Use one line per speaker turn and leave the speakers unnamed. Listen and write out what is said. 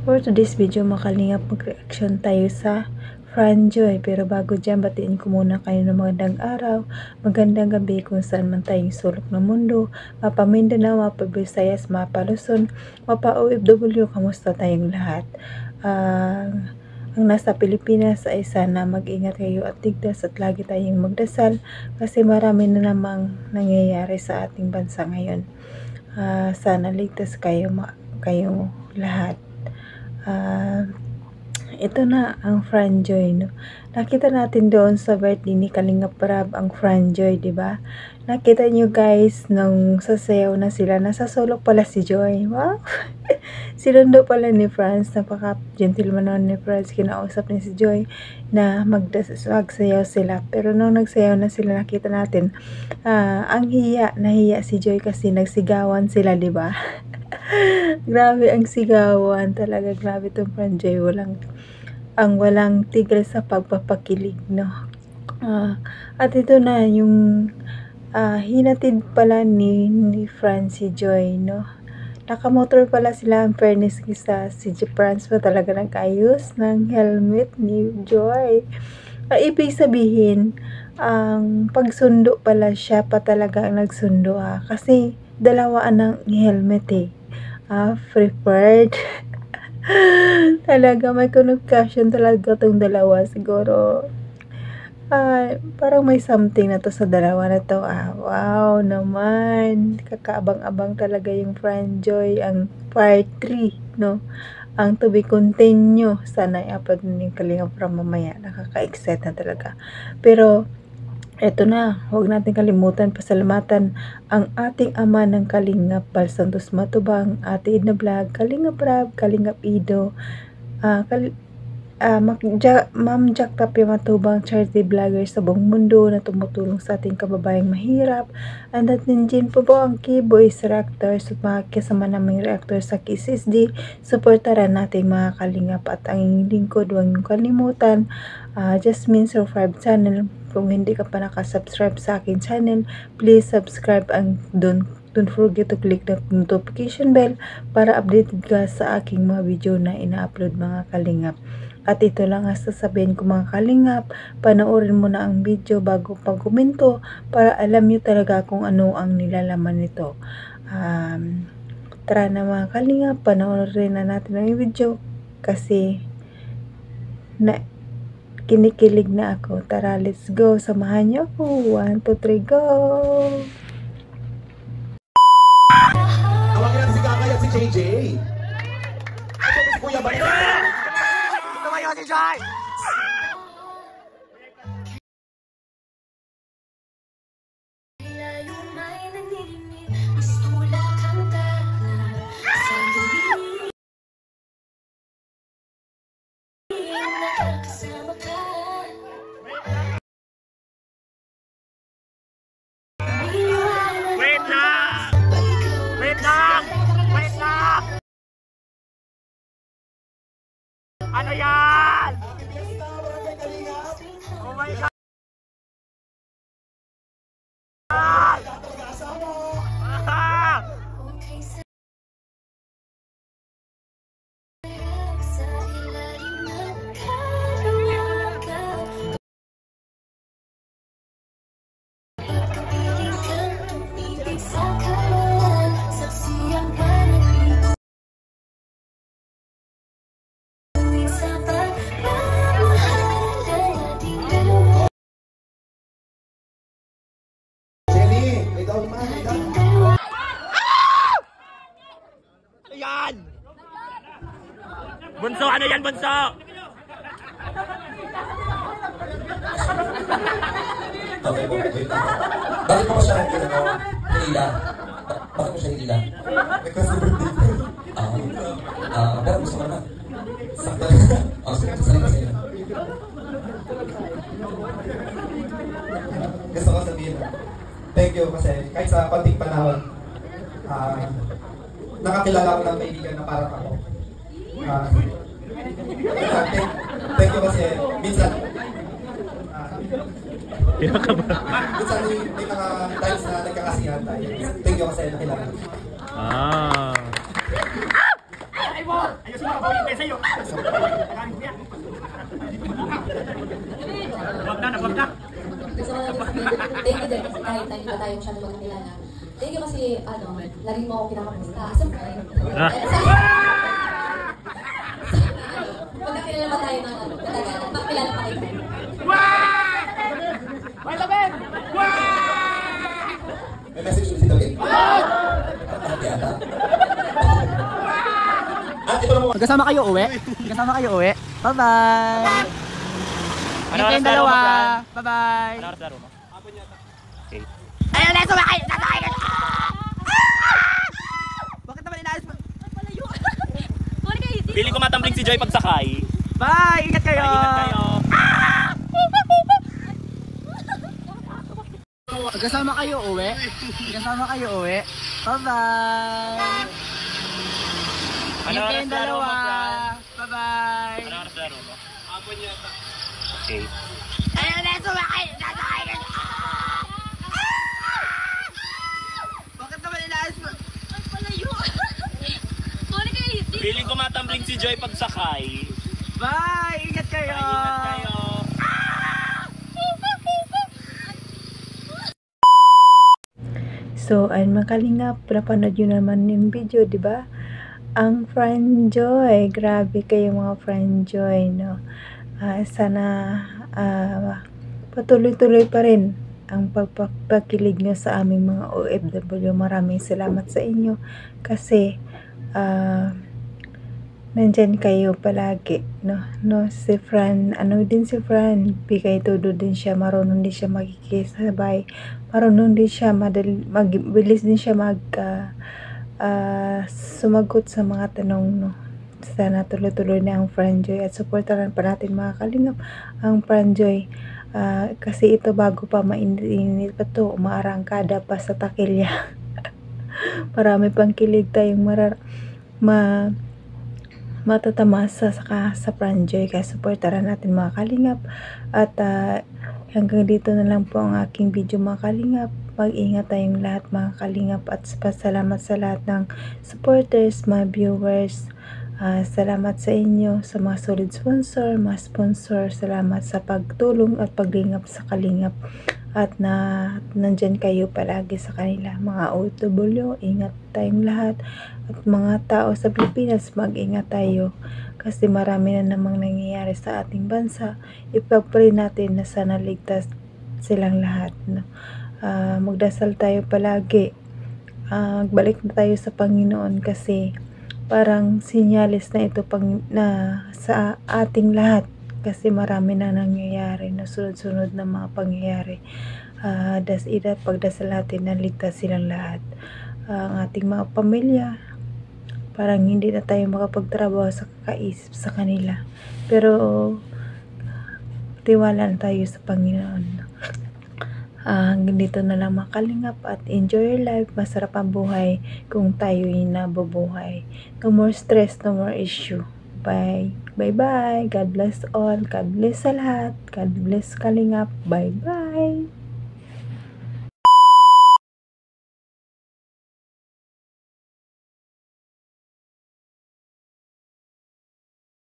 For today's video, makalingap mag-reaction tayo sa Franjoy. Pero bago dyan, batiin ko muna kayo ng magandang araw, magandang gabi kung saan man tayong sulok ng mundo, mapa Mindanao, mapa Visayas, mapa Luzon, mapa OFW, kamusta tayong lahat. Ang nasa Pilipinas ay sana mag-ingat kayo at tigdas at lagi tayong magdasal kasi marami na namang nangyayari sa ating bansa ngayon. Sana ligtas kayo lahat. Ito na ang Franjoy, no? Nakita natin doon sa birthday ni Kalingap Rab ang Franjoy, di ba? Nakita nyo guys nung sasayaw na sila, nasa sulok pala si Joy. Wow! Sinundo pala ni Franz, napaka-gentleman naman ni Franz, kinausap ni si Joy na magsayaw sila. Pero nung nagsayaw na sila, nakita natin, nahiya si Joy kasi nagsigawan sila, di ba? Grabe ang sigawan talaga, grabe itong Franjoy, walang tigil sa pagpapakilig, no? At ito na yung hinatid pala ni Franz si Joy, no? Nakamotor pala sila, ang fairness kisa si Franz pa talaga nag-ayos ng helmet ni Joy. Ibig sabihin, ang pagsundo pala siya pa talaga ang nagsundo, kasi dalawaan ng helmet prepared. Talaga may connection talaga tong dalawa, siguro parang may something na to sa dalawa na to. Wow naman, kakaabang-abang talaga yung Franjoy, ang part 3, no? Ang to be continue, sana i-upload na yung Kalingap Rab mamaya, nakaka-excite na talaga. Pero eto na, huwag natin kalimutan pasalamatan ang ating ama ng Kalingap, Bal Santos Matubang, Ate Edna Vlog, Kalingap Rab, Kalingap Ido, Ma'am Jack Tapia Matubang, charity vlogger sa buong mundo na tumutulong sa ating kababayang mahirap. And at din po ang K-Boys Reactors at mga kasama naming reactor sa KSSD. Supportaran natin mga Kalingap at ang lingkod, huwag niyong kalimutan, Jasmine Survive channel. Kung hindi ka pa nakasubscribe sa akin channel, please subscribe and don't forget to click the notification bell para updated ka sa aking mga video na ina-upload mga Kalingap. At ito lang ang sasabihin ko mga Kalingap, panoorin mo na ang video bago pag-komento para alam nyo talaga kung ano ang nilalaman nito. Tara na mga Kalingap, panoorin na natin ang video kasi kinikilig na ako. Tara, let's go. Samahan niyo ako. 1, 2, 3, go!
Tawagin natin si Kakay at si JJ. Ito si Kuya Bayo. Tumayo si Joy! Ano yan? Oh my God! Yan! Bunso, ano yan, Bunso?
Okay, bakit mo siya nila? Bakit mo siya nila? Kasi birthday ko. Pero gusto mo na. Sakto. Sige, sasalita sa'yo. Gusto ko sabihin, thank you kasi kahit sa konting panahon, nakakilala ko ng kaibigan na parang ako. Thank you kasi minsan minsan may mga times na nagkakasiyahan tayo. Thank you kasi nakilala.
Ayusin mo, bawin kayo sa'yo. Nagaling ko yan. Wag na, wag na.
So, thank you din kasi kahit na hindi ba tayo masyado magkakilala. Thank you kasi, lagi mo ako kinakamusta. Siyempre, magkakilala ba tayo ng matagal? Magkakilala pa kayo.
May labin!
May message ulit si David? Ate ata? Ate pa naman.
Magkasama kayo uwi? Magkasama kayo uwi? Bye-bye!
Ano
Thank you
oras
yung
laro mo,
dalawa!
Fran?
Bye-bye!
Ano oras laro mo? Okay.
Ayun na! Sumakay! Sasakay ka! Bakit naman inaayos mo?
Feeling ko matambling si Joy pagsakay.
Bye! Ingat kayo!
Ingat kayo.
Magkasama kayo uwi? Magkasama kayo uwi? Bye-bye!
Ano
Thank you
oras
yung
laro mo,
dalawa!
Fran?
Bye-bye!
Ano oras laro mo? Hapon yata. Okay.
Ayun na! Sumakay! Sasakay ka! Bakit naman inaayos mo?
Feeling ko matambling si Joy pagsakay.
Bye! Ingat kayo!
Ingat kayo.
So, ayun mga kalingap, napanood yun naman yung video, di ba? Ang Friend Joy, grabe kayo mga Friend Joy, no? Sana patuloy-tuloy pa rin ang pagpakilig nyo sa aming mga OFW. Maraming salamat sa inyo kasi nandyan kayo palagi, no? Si Fran, si Fran, bigay todo din siya, marunong din siya makikisabay, marunong din siya, bilis din siya sumagot sa mga tanong, no? Sana tuloy-tuloy na ang Friend Joy at supportaran pa natin mga kalingap ang Friend Joy, kasi ito bago pa mainit pa to, umaarangkada pa sa takilya. Marami pang kilig tayong matatamasa sa Friend Joy, kaya supportaran natin mga kalingap at hanggang dito na lang po ang aking video mga kalingap. Mag-ingat tayong lahat mga kalingap at pasalamat sa lahat ng supporters, mga viewers. Salamat sa inyo, sa mga solid sponsor, mga sponsor. Salamat sa pagtulong at paglingap sa kalingap at nandyan kayo palagi sa kanila. Mga OFW, ingat tayong lahat. At mga tao sa Pilipinas, mag-ingat tayo kasi marami na namang nangyayari sa ating bansa. Ipag-pray natin na sana ligtas silang lahat, no? Magdasal tayo palagi, magbalik na tayo sa Panginoon kasi parang sinyalis na ito sa ating lahat kasi marami na nangyayari na sunod-sunod na mga pangyayari. Pagdasal natin na ligtas silang lahat. Ang ating mga pamilya, parang hindi na tayo makapagtrabaho sa kakaisip sa kanila, pero tiwala na tayo sa Panginoon. Hanggang dito na lang mga kalingap at enjoy your life. Masarap ang buhay kung tayo'y nabubuhay. No more stress, no more issue. Bye. Bye-bye. God bless all. God bless sa lahat. God bless kalingap. Bye-bye.